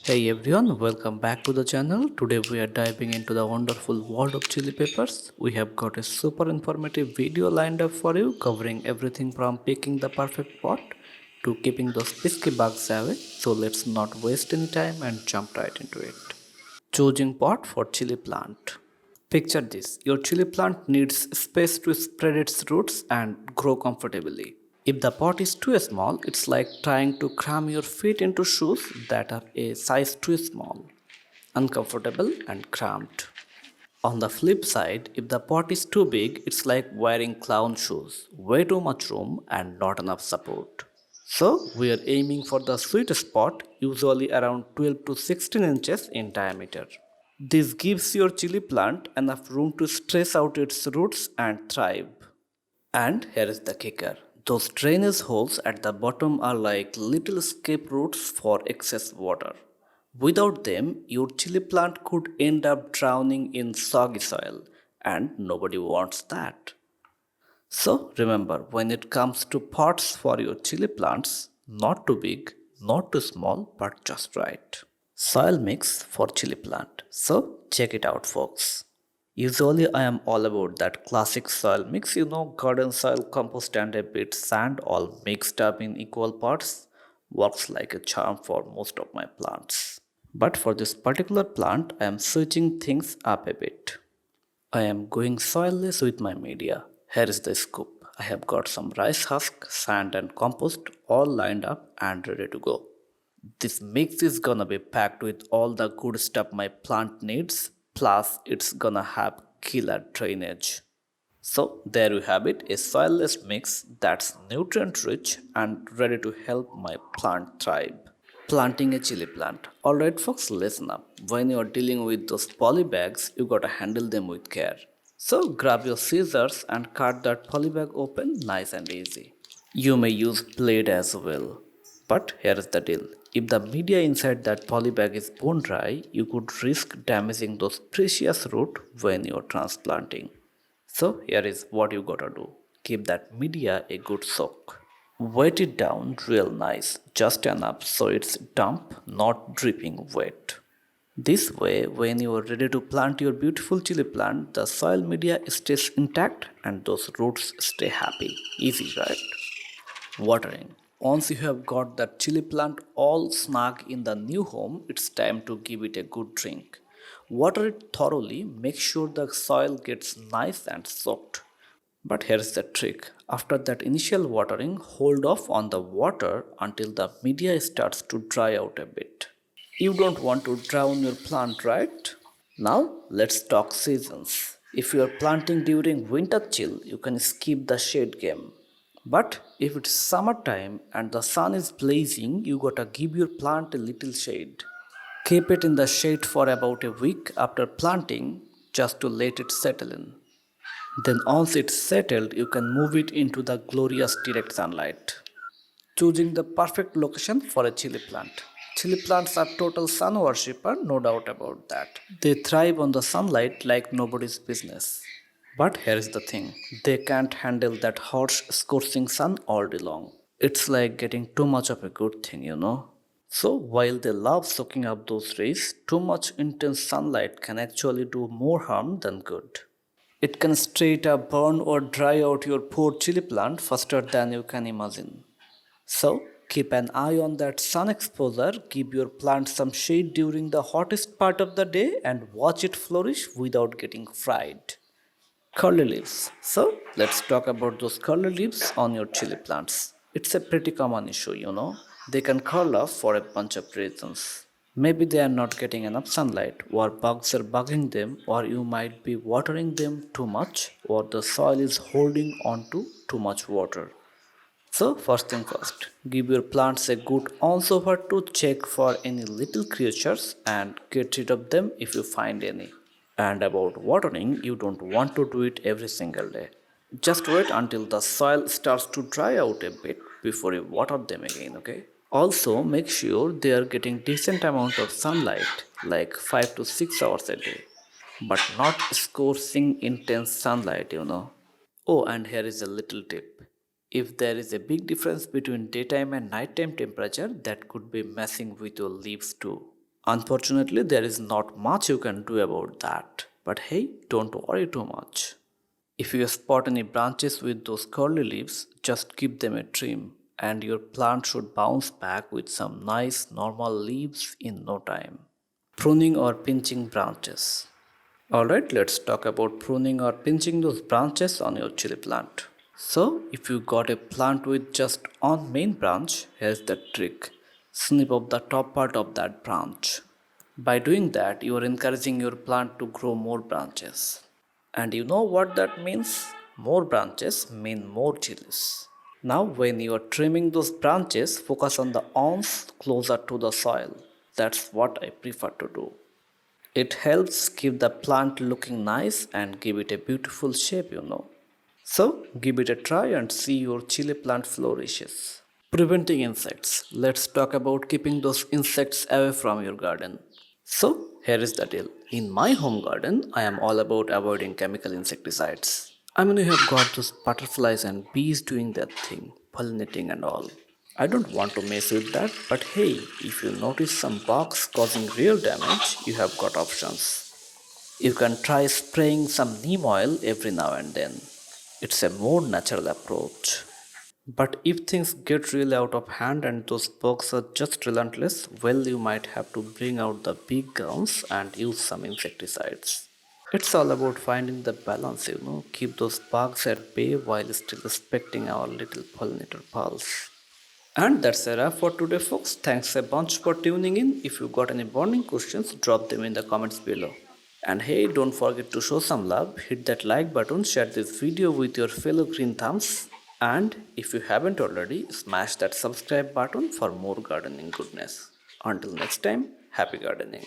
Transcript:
Hey everyone, welcome back to the channel. Today we are diving into the wonderful world of chili peppers. We have got a super informative video lined up for you covering everything from picking the perfect pot to keeping those pesky bugs away. So let's not waste any time and jump right into it. Choosing pot for chili plant. Picture this, your chili plant needs space to spread its roots and grow comfortably. If the pot is too small, it's like trying to cram your feet into shoes that are a size too small, uncomfortable and cramped. On the flip side, if the pot is too big, it's like wearing clown shoes, way too much room and not enough support. So, we are aiming for the sweet spot, usually around 12 to 16 inches in diameter. This gives your chili plant enough room to stretch out its roots and thrive. And here is the kicker. Those drainage holes at the bottom are like little escape routes for excess water. Without them, your chili plant could end up drowning in soggy soil, and nobody wants that. So remember, when it comes to pots for your chili plants, not too big, not too small, but just right. Soil mix for chili plant. So check it out, folks. Usually, I am all about that classic soil mix, garden soil, compost, and a bit sand, all mixed up in equal parts. Works like a charm for most of my plants. But for this particular plant, I am switching things up a bit. I am going soilless with my media. Here is the scoop. I have got some rice husk, sand, and compost all lined up and ready to go. This mix is gonna be packed with all the good stuff my plant needs, plus it's gonna have killer drainage. So there you have it, a soilless mix that's nutrient rich and ready to help my plant thrive. Planting a chili plant. Alright folks, listen up. When you are dealing with those poly bags, you gotta handle them with care. So grab your scissors and cut that poly bag open nice and easy. You may use blade as well. But here is the deal. If the media inside that poly bag is bone dry, you could risk damaging those precious root when you're transplanting. So here is what you gotta do. Give that media a good soak. Wet it down real nice, just enough so it's damp, not dripping wet. This way, when you are ready to plant your beautiful chili plant, the soil media stays intact and those roots stay happy. Easy, right? Watering. Once you have got that chili plant all snug in the new home, it's time to give it a good drink. Water it thoroughly, make sure the soil gets nice and soaked. But here's the trick. After that initial watering, hold off on the water until the media starts to dry out a bit. You don't want to drown your plant, right? Now, let's talk seasons. If you are planting during winter chill, you can skip the shade game. But if it's summertime and the sun is blazing, you gotta give your plant a little shade. Keep it in the shade for about a week after planting just to let it settle in. Then, once it's settled, you can move it into the glorious direct sunlight. Choosing the perfect location for a chili plant. Chili plants are total sun worshipper, no doubt about that. They thrive on the sunlight like nobody's business. But here is the thing, they can't handle that harsh, scorching sun all day long. It's like getting too much of a good thing. So, while they love soaking up those rays, too much intense sunlight can actually do more harm than good. It can straight up burn or dry out your poor chili plant faster than you can imagine. So, keep an eye on that sun exposure, give your plant some shade during the hottest part of the day, and watch it flourish without getting fried. Curly leaves. So, let's talk about those curly leaves on your chili plants. It's a pretty common issue. They can curl up for a bunch of reasons. Maybe they are not getting enough sunlight, or bugs are bugging them, or you might be watering them too much, or the soil is holding on to too much water. So, first thing first, give your plants a good once over to check for any little creatures and get rid of them if you find any. And about watering, you don't want to do it every single day. Just wait until the soil starts to dry out a bit before you water them again, okay? Also, make sure they are getting decent amount of sunlight, like 5 to 6 hours a day, but not scorching intense sunlight. Oh, and here is a little tip. If there is a big difference between daytime and nighttime temperature, that could be messing with your leaves too. Unfortunately, there is not much you can do about that. But hey, don't worry too much. If you spot any branches with those curly leaves, just give them a trim and your plant should bounce back with some nice normal leaves in no time. Pruning or pinching branches. Alright, let's talk about pruning or pinching those branches on your chili plant. So, if you got a plant with just one main branch, here's the trick. Snip off the top part of that branch. By doing that, you are encouraging your plant to grow more branches. And you know what that means? More branches mean more chilies. Now, when you are trimming those branches, focus on the arms closer to the soil. That's what I prefer to do. It helps keep the plant looking nice and give it a beautiful shape. So, give it a try and see your chili plant flourishes. Preventing insects. Let's talk about keeping those insects away from your garden. So, here is the deal. In my home garden, I am all about avoiding chemical insecticides. I mean, you have got those butterflies and bees doing their thing, pollinating and all. I don't want to mess with that, but hey, if you notice some bugs causing real damage, you have got options. You can try spraying some neem oil every now and then. It's a more natural approach. But if things get really out of hand and those bugs are just relentless, well, you might have to bring out the big guns and use some insecticides. It's all about finding the balance. Keep those bugs at bay while still respecting our little pollinator pals. And that's a wrap for today, folks. Thanks a bunch for tuning in. If you got any burning questions, drop them in the comments below. And hey, don't forget to show some love, hit that like button, share this video with your fellow green thumbs, and if you haven't already, smash that subscribe button for more gardening goodness. Until next time, happy gardening.